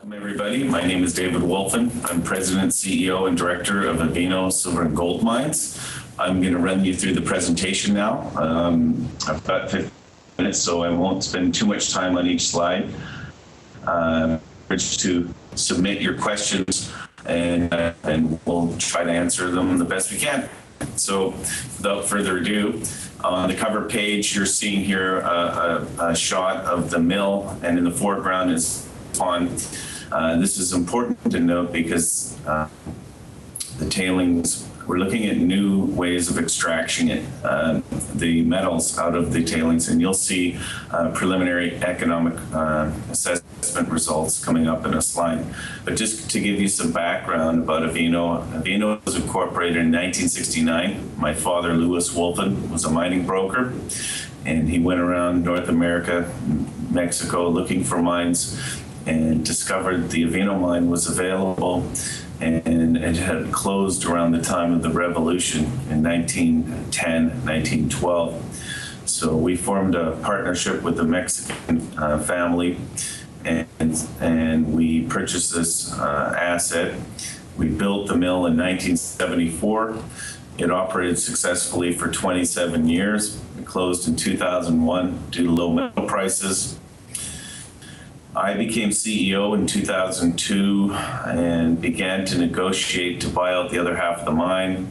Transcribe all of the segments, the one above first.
Welcome everybody. My name is David Wolfen. I'm President, CEO, and Director of Avino Silver and Gold Mines. I'm going to run you through the presentation now. I've got 15 minutes, so I won't spend too much time on each slide. To submit your questions and we'll try to answer them the best we can. So without further ado, on the cover page, you're seeing here a shot of the mill, and in the foreground is pond. This is important to note because the tailings, we're looking at new ways of extracting the metals out of the tailings, and you'll see preliminary economic assessment results coming up in a slide. But just to give you some background about Avino, Avino was incorporated in 1969. My father, Louis Wolfen, was a mining broker, and he went around North America, Mexico, looking for mines, and discovered the Avino mine was available, and it had closed around the time of the revolution in 1910, 1912. So we formed a partnership with the Mexican family, and we purchased this asset. We built the mill in 1974. It operated successfully for 27 years. It closed in 2001 due to low metal prices. I became CEO in 2002 and began to negotiate to buy out the other half of the mine.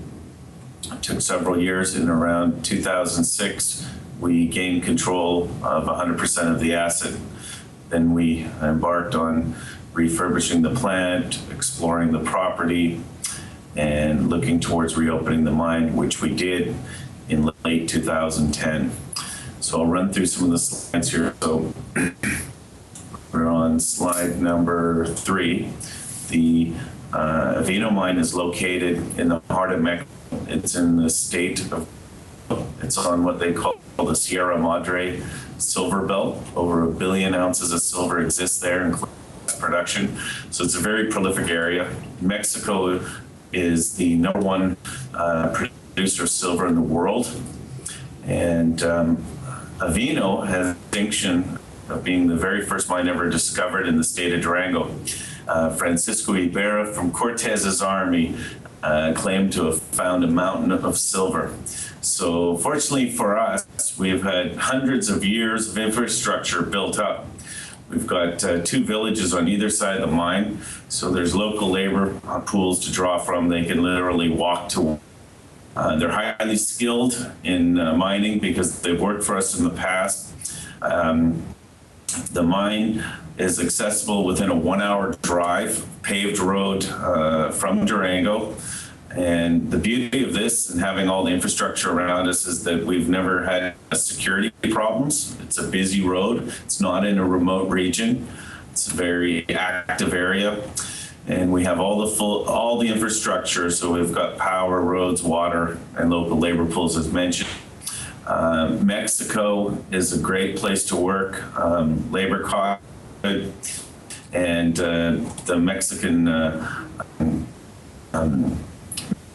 It took several years. In around 2006, we gained control of 100% of the asset. Then we embarked on refurbishing the plant, exploring the property, and looking towards reopening the mine, which we did in late 2010. So I'll run through some of the slides here. So we're on slide number 3. The Avino mine is located in the heart of Mexico. It's in the state of, it's on what they call the Sierra Madre silver belt. Over 1 billion ounces of silver exists there in production. So it's a very prolific area. Mexico is the #1 producer of silver in the world. And Avino has a distinction of being the very first mine ever discovered in the state of Durango. Francisco Ibarra from Cortez's army claimed to have found a mountain of silver. So fortunately for us, we've had hundreds of years of infrastructure built up. We've got 2 villages on either side of the mine, so there's local labor pools to draw from. They can literally walk to. They're highly skilled in mining because they've worked for us in the past. The mine is accessible within a 1-hour drive, paved road from Durango. And the beauty of this and having all the infrastructure around us is that we've never had security problems. It's a busy road. It's not in a remote region. It's a very active area. And we have all the infrastructure. So we've got power, roads, water, and local labor pools as mentioned. Mexico is a great place to work. Labor cost, and the Mexican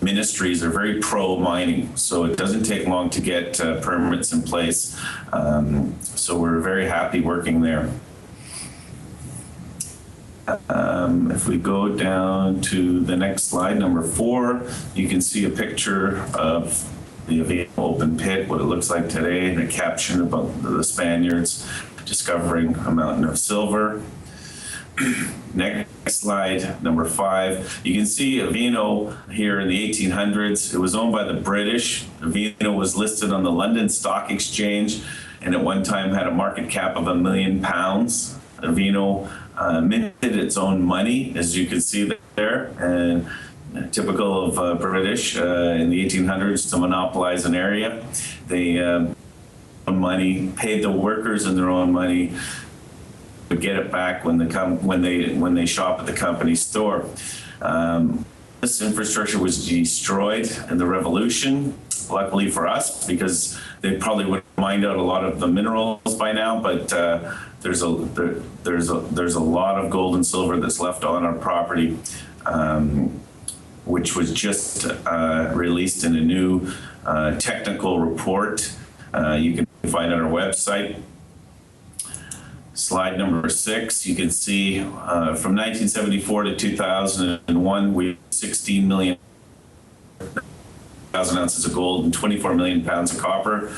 ministries are very pro-mining, so it doesn't take long to get permits in place. So we're very happy working there. If we go down to the next slide, number 4, you can see a picture of the Avino open pit, what it looks like today, and a caption about the Spaniards discovering a mountain of silver. Next slide, number 5. You can see Avino here in the 1800s. It was owned by the British. Avino was listed on the London Stock Exchange, and at one time had a market cap of £1 million. Avino minted its own money, as you can see there, and typical of British in the 1800s to monopolize an area. They money, paid the workers in their own money, but get it back when they shop at the company store. This infrastructure was destroyed in the revolution, luckily for us, because they probably would have mined out a lot of the minerals by now, but there's a lot of gold and silver that's left on our property, which was just released in a new technical report you can find on our website. Slide number 6, you can see from 1974 to 2001, we 16 million thousand ounces of gold and 24 million pounds of copper.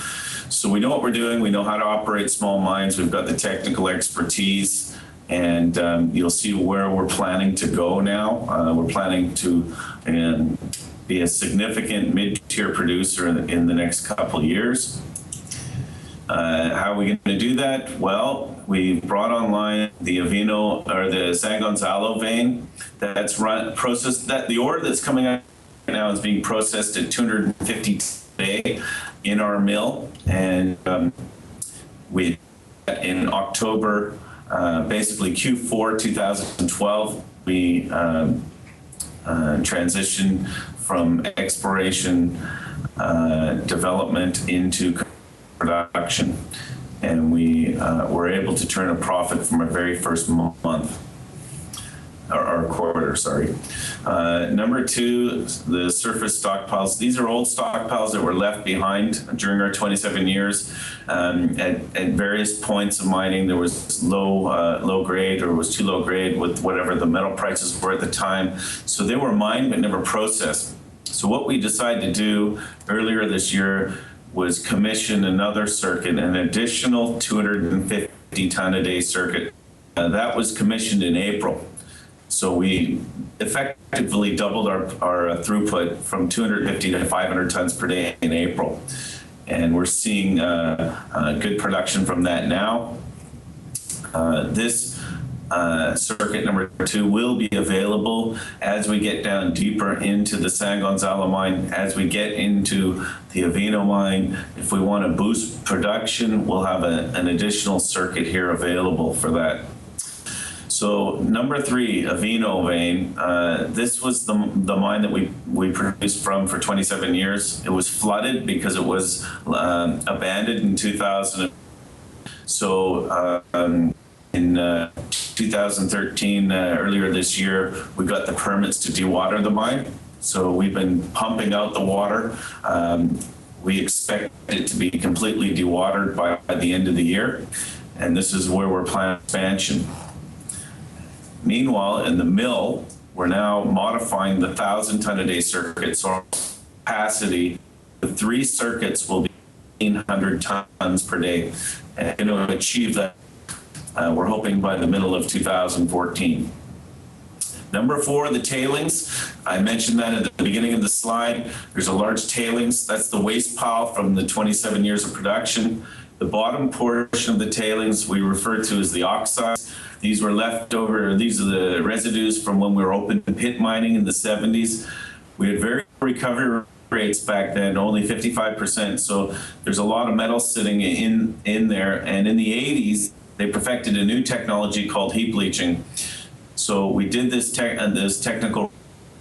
So we know what we're doing. We know how to operate small mines. We've got the technical expertise, and you'll see where we're planning to go now. We're planning to be a significant mid-tier producer in the next couple of years. How are we going to do that? Well, we brought online the Avino, or the San Gonzalo vein. That's processed. That the ore that's coming out right now is being processed at 250 today in our mill, and we in October, basically Q4 2012, we transitioned from exploration development into production, and we were able to turn a profit from our very first month, or quarter, sorry. Number 2, the surface stockpiles. These are old stockpiles that were left behind during our 27 years. At various points of mining, there was low grade, or was too low grade with whatever the metal prices were at the time. So they were mined but never processed. So what we decided to do earlier this year was commission another circuit, an additional 250 ton a day circuit. That was commissioned in April. So we effectively doubled our throughput from 250 to 500 tons per day in April. And we're seeing good production from that now. This circuit number 2 will be available as we get down deeper into the San Gonzalo mine, as we get into the Avino mine. If we want to boost production, we'll have an additional circuit here available for that. So number 3, Avino vein. This was the mine that we produced from for 27 years. It was flooded because it was abandoned in 2000. So in 2013, earlier this year, we got the permits to dewater the mine. So we've been pumping out the water. We expect it to be completely dewatered by the end of the year. And this is where we're planning expansion. Meanwhile, in the mill, we're now modifying the 1,000 ton a day circuit. So capacity, the 3 circuits will be 1,800 tons per day. And to achieve that, we're hoping by the middle of 2014. Number 4, the tailings. I mentioned that at the beginning of the slide. There's a large tailings. That's the waste pile from the 27 years of production. The bottom portion of the tailings we refer to as the oxides. These were left over, these are the residues from when we were open pit mining in the 70s. We had very recovery rates back then, only 55%. So there's a lot of metal sitting in there. And in the 80s, they perfected a new technology called heap leaching. So we did this technical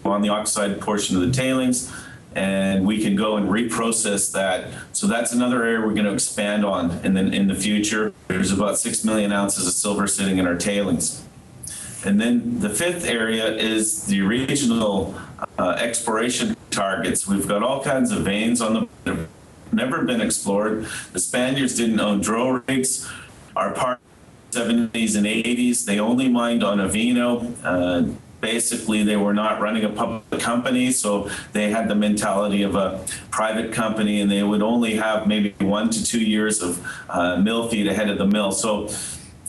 on the oxide portion of the tailings, and we can go and reprocess that. So that's another area we're going to expand on in the future. There's about 6 million ounces of silver sitting in our tailings. And then the 5th area is the regional exploration targets. We've got all kinds of veins on them that have never been explored. The Spaniards didn't own drill rigs. Our part 70s and 80s, they only mined on Avino. Basically, they were not running a public company, so they had the mentality of a private company, and they would only have maybe 1 to 2 years of mill feed ahead of the mill. So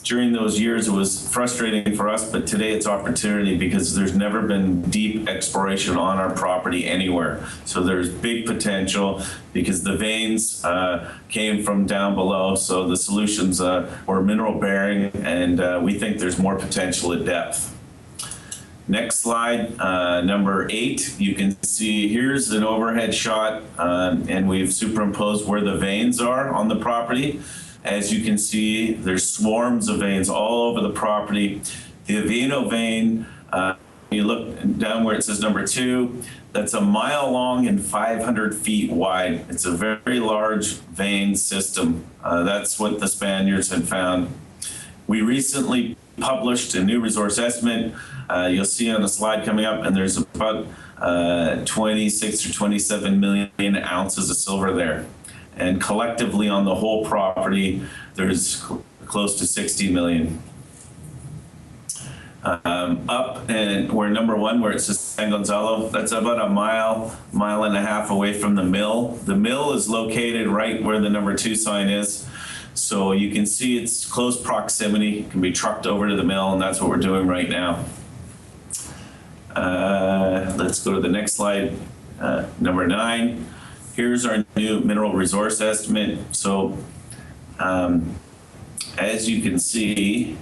during those years, it was frustrating for us, but today it's opportunity because there's never been deep exploration on our property anywhere. So there's big potential because the veins came from down below, so the solutions were mineral bearing, and we think there's more potential at depth. Next slide, number 8, you can see here's an overhead shot, and we've superimposed where the veins are on the property. As you can see, there's swarms of veins all over the property. The Avino vein, you look down where it says number 2, that's a mile long and 500 feet wide. It's a very large vein system. That's what the Spaniards had found. We recently published a new resource estimate. You'll see on the slide coming up, and there's about 26 or 27 million ounces of silver there. And collectively on the whole property, there's close to 60 million. Up, and we're number one where it says San Gonzalo. That's about a mile and a half away from the mill. The mill is located right where the number 2 sign is. So you can see it's close proximity, can be trucked over to the mill, and that's what we're doing right now. Let's go to the next slide, number 9. Here's our new mineral resource estimate. So as you can see,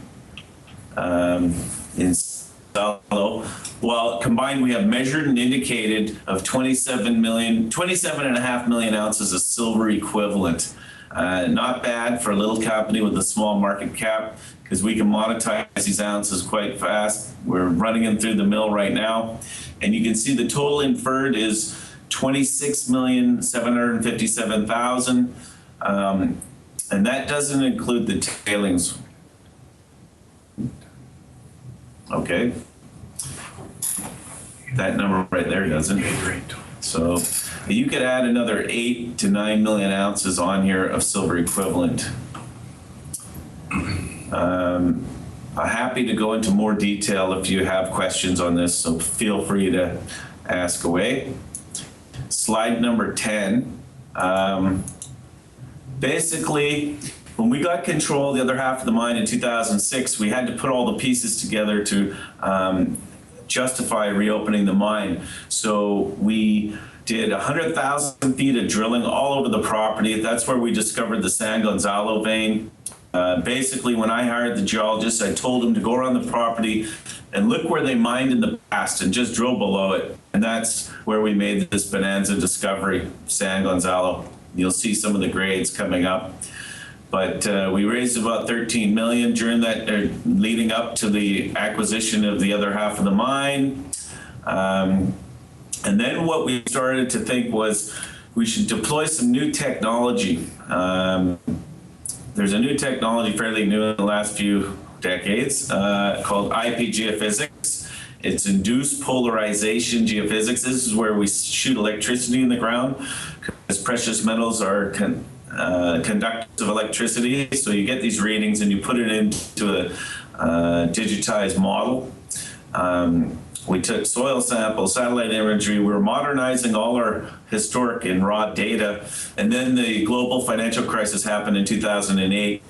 in Salo, well, combined we have measured and indicated of 27.5 million ounces of silver equivalent. Not bad for a little company with a small market cap, because we can monetize these ounces quite fast. We're running them through the mill right now. And you can see the total inferred is 26,757,000. And that doesn't include the tailings. Okay. That number right there doesn't. So you could add another 8 to 9 million ounces on here of silver equivalent. I'm happy to go into more detail if you have questions on this, so feel free to ask away. Slide number 10. Basically, when we got control of the other half of the mine in 2006, we had to put all the pieces together to justify reopening the mine. So we did 100,000 feet of drilling all over the property. That's where we discovered the San Gonzalo vein. Basically, when I hired the geologist, I told him to go around the property and look where they mined in the past and just drill below it. And that's where we made this bonanza discovery, San Gonzalo. You'll see some of the grades coming up. But we raised about 13 million during that, leading up to the acquisition of the other half of the mine. And then what we started to think was we should deploy some new technology. There's a new technology fairly new in the last few decades called IP geophysics. It's induced polarization geophysics. This is where we shoot electricity in the ground because precious metals are conductors of electricity. So you get these readings and you put it into a digitized model. We took soil samples, satellite imagery. We were modernizing all our historic and raw data. And then the global financial crisis happened in 2008.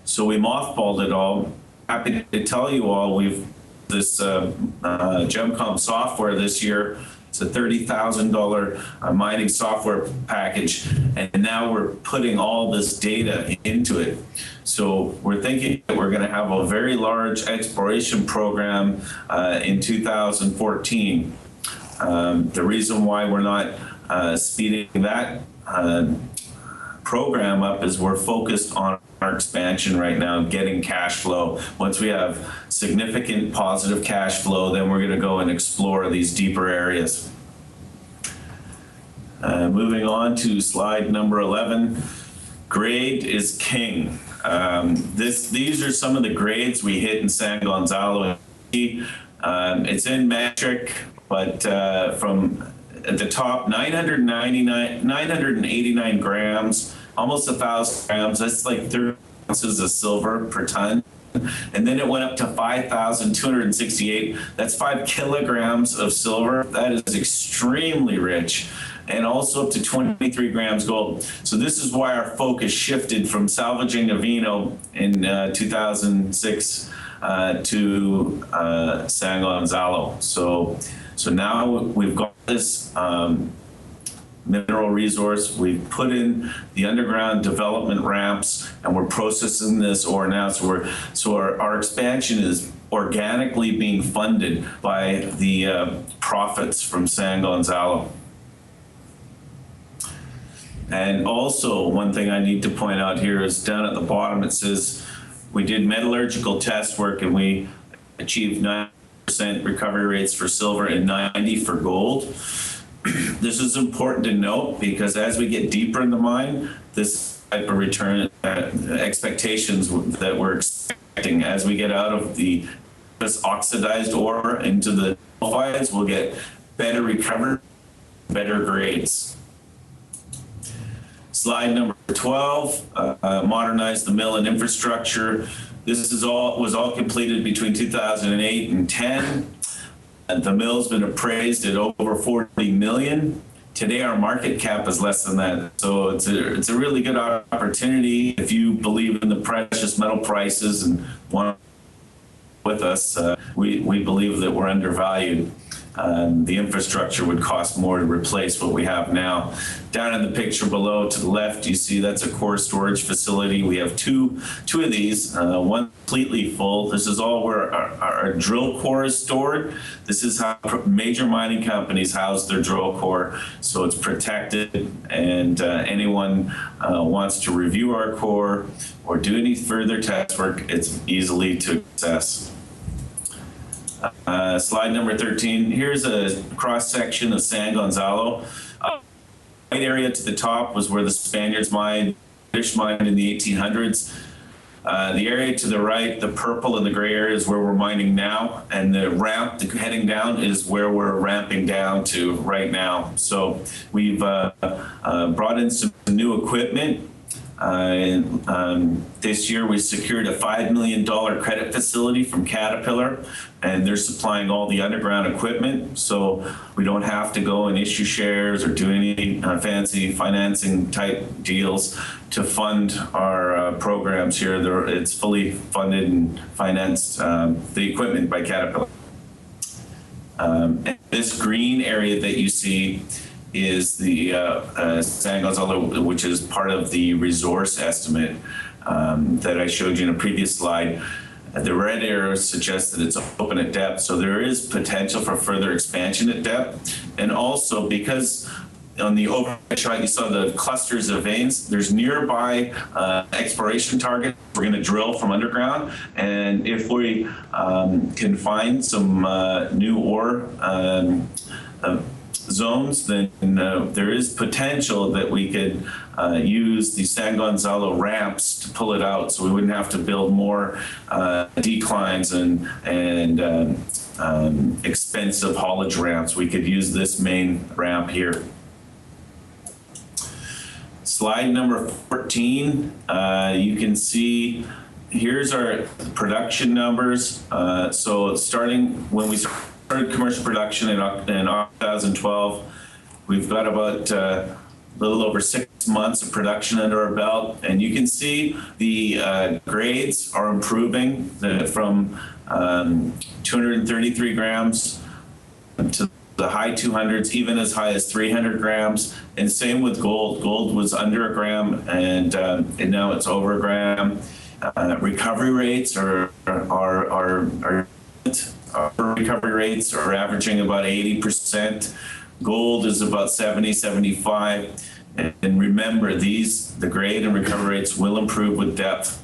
So we mothballed it all. Happy to tell you all, we've this GemCom software this year. It's a $30,000 mining software package, and now we're putting all this data into it. So we're thinking that we're going to have a very large exploration program in 2014. The reason why we're not speeding that program up is we're focused on our expansion right now, getting cash flow. Once we have significant positive cash flow, then we're going to go and explore these deeper areas. Moving on to slide number 11, grade is king. These are some of the grades we hit in San Gonzalo. It's in metric, but from at the top, 989 grams, almost 1,000 grams. That's like 30 ounces of silver per ton. And then it went up to 5,268. That's 5 kilograms of silver. That is extremely rich. And also up to 23 grams gold. So this is why our focus shifted from salvaging Avino in 2006 to San Gonzalo. So now we've got this mineral resource. We've put in the underground development ramps, and we're processing this ore now. So our expansion is organically being funded by the profits from San Gonzalo. And also, one thing I need to point out here is down at the bottom, it says we did metallurgical test work and we achieved 9% recovery rates for silver and 90% for gold. This is important to note because as we get deeper in the mine, this type of return expectations that we're expecting as we get out of this oxidized ore into the sulfides, we'll get better recovery, better grades. Slide number 12, modernize the mill and infrastructure. This was all completed between 2008 and 10. And the mill's been appraised at over 40 million. Today, our market cap is less than that. So it's a really good opportunity if you believe in the precious metal prices and want with us. We believe that we're undervalued. The infrastructure would cost more to replace what we have now. Down in the picture below to the left, you see that's a core storage facility. We have two of these, one completely full. This is all where our drill core is stored. This is how major mining companies house their drill core, so it's protected, and anyone wants to review our core or do any further test work, it's easily to access. Slide number 13. Here's a cross section of San Gonzalo. White area to the top was where the Spaniards mined, British mined in the 1800s. The area to the right, the purple and the gray area, is where we're mining now, and the ramp heading down is where we're ramping down to right now. So we've brought in some new equipment. This year we secured a $5 million credit facility from Caterpillar, and they're supplying all the underground equipment, so we don't have to go and issue shares or do any fancy financing type deals to fund our programs here. It's fully funded and financed, the equipment, by Caterpillar. This green area that you see is the San Gonzalo, which is part of the resource estimate that I showed you in a previous slide. The red arrow suggests that it's open at depth, so there is potential for further expansion at depth. And also, because on the overhead shot you saw the clusters of veins, there's nearby exploration targets we're going to drill from underground, and if we can find some new ore zones, then there is potential that we could use the San Gonzalo ramps to pull it out, so we wouldn't have to build more declines and expensive haulage ramps. We could use this main ramp here. Slide number 14, you can see here's our production numbers. So starting when we started commercial production in 2012, we've got about a little over 6 months of production under our belt, and you can see the grades are improving from 233 grams to the high 200s, even as high as 300 grams. And same with gold. Gold was under a gram, and now it's over a gram. Recovery rates are recovery rates are averaging about 80%. Gold is about 70, 75. And remember, the grade and recovery rates will improve with depth.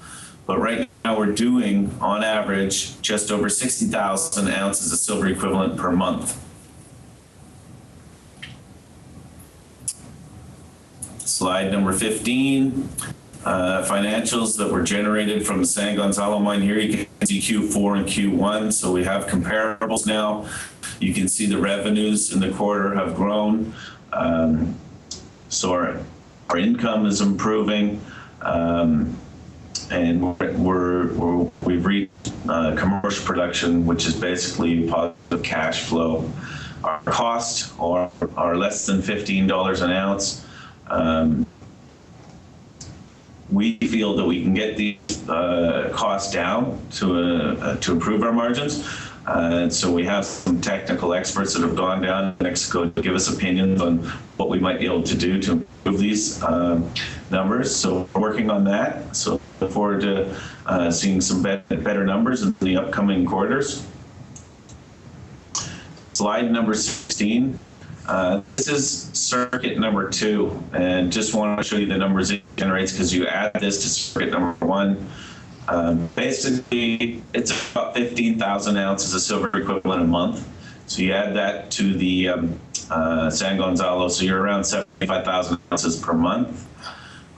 But right now we're doing, on average, just over 60,000 ounces of silver equivalent per month. Slide number 15. Financials that were generated from the San Gonzalo mine here. You can see Q4 and Q1, so we have comparables now. You can see the revenues in the quarter have grown. So our income is improving, and we've reached commercial production, which is basically positive cash flow. Our costs are less than $15 an ounce. We feel that we can get these costs down to improve our margins. And so we have some technical experts that have gone down to Mexico to give us opinions on what we might be able to do to improve these numbers. So we're working on that. So look forward to seeing some better numbers in the upcoming quarters. Slide number 16. This is circuit number 2, and just want to show you the numbers it generates because you add this to circuit number 1. Basically, it's about 15,000 ounces of silver equivalent a month. So you add that to the San Gonzalo, so you're around 75,000 ounces per month.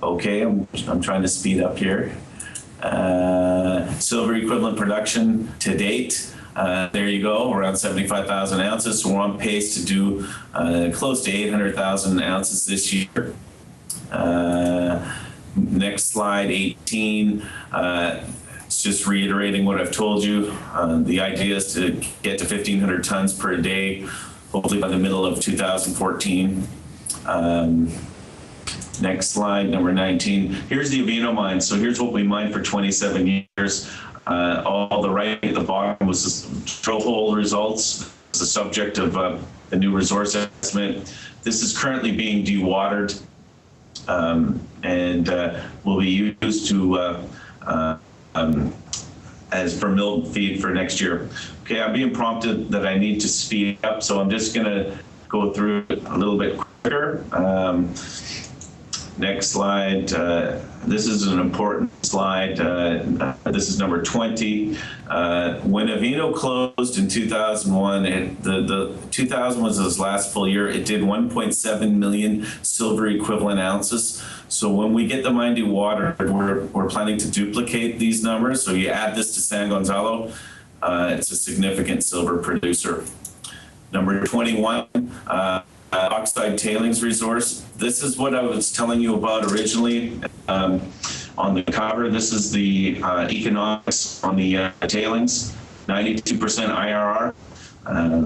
Okay, I'm trying to speed up here. Silver equivalent production to date. There you go, around 75,000 ounces. So we're on pace to do close to 800,000 ounces this year. Next slide, 18. It's just reiterating what I've told you. The idea is to get to 1,500 tons per day, hopefully by the middle of 2014. Next slide, number 19. Here's the Avino mine. So here's what we mined for 27 years. All the right at the bottom was the drill hole results. It's the subject of the new resource estimate. This is currently being dewatered and will be used to as for mill feed for next year. Okay, I'm being prompted that I need to speed up, so I'm just going to go through it a little bit quicker. Next slide. This is an important slide. This is number 20. When Avino closed in 2001, the 2000 was his last full year. It did 1.7 million silver equivalent ounces. So when we get the mine dewatered, we're planning to duplicate these numbers. So you add this to San Gonzalo, it's a significant silver producer. Number 21. Oxide tailings resource. This is what I was telling you about originally on the cover. This is the economics on the tailings, 92% IRR,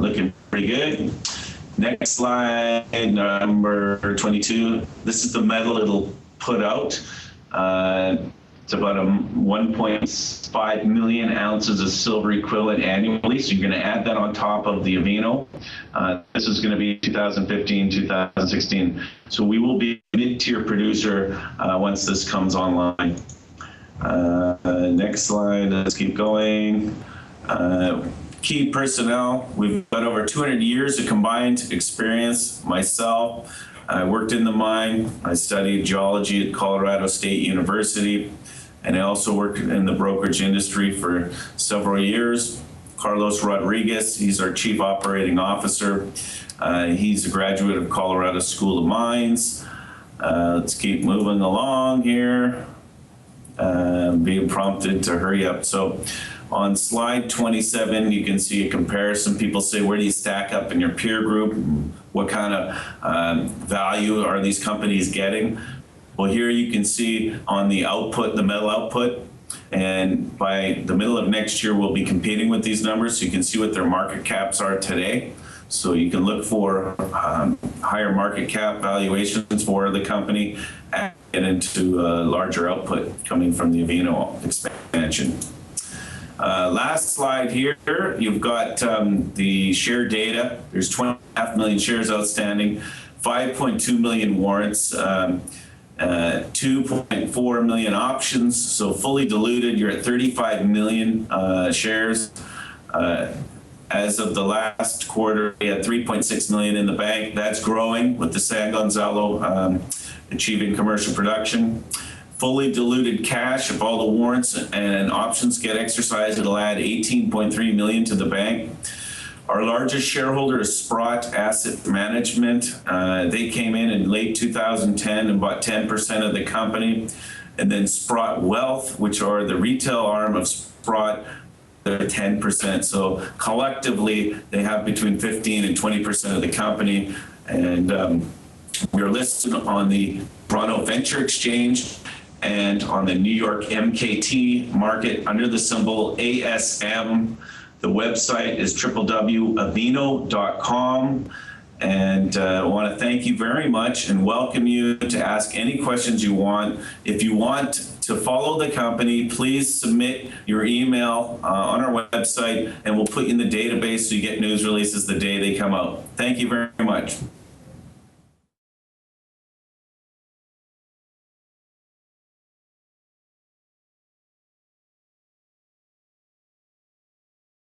looking pretty good. Next slide, number 22. This is the metal it'll put out. It's about 1.5 million ounces of silver equivalent annually. So you're going to add that on top of the Avino. This is going to be 2015, 2016. So we will be a mid-tier producer once this comes online. Next slide, let's keep going. Key personnel, we've got over 200 years of combined experience. Myself, I worked in the mine. I studied geology at Colorado State University. And I also worked in the brokerage industry for several years. Carlos Rodriguez, he's our Chief Operating Officer. He's a graduate of Colorado School of Mines. Let's keep moving along here. Being prompted to hurry up. So on slide 27, you can see a comparison. People say, where do you stack up in your peer group? What kind of value are these companies getting? Well, here you can see on the output, the metal output, and by the middle of next year, we'll be competing with these numbers. So you can see what their market caps are today. So you can look for higher market cap valuations for the company and into larger output coming from the Avino expansion. Last slide here, you've got the share data. There's 20.5 million shares outstanding, 5.2 million warrants, 2.4 million options. So fully diluted, you're at 35 million shares. As of the last quarter, we had 3.6 million in the bank. That's growing with the San Gonzalo achieving commercial production. Fully diluted cash, if all the warrants and options get exercised, it'll add 18.3 million to the bank. Our largest shareholder is Sprott Asset Management. They came in late 2010 and bought 10% of the company. And then Sprott Wealth, which are the retail arm of Sprott, they're 10%. So collectively, they have between 15 and 20% of the company. And we're listed on the Toronto Venture Exchange and on the New York MKT market under the symbol ASM. The website is www.avino.com. And I want to thank you very much and welcome you to ask any questions you want. If you want to follow the company, please submit your email on our website and we'll put you in the database so you get news releases the day they come out. Thank you very much.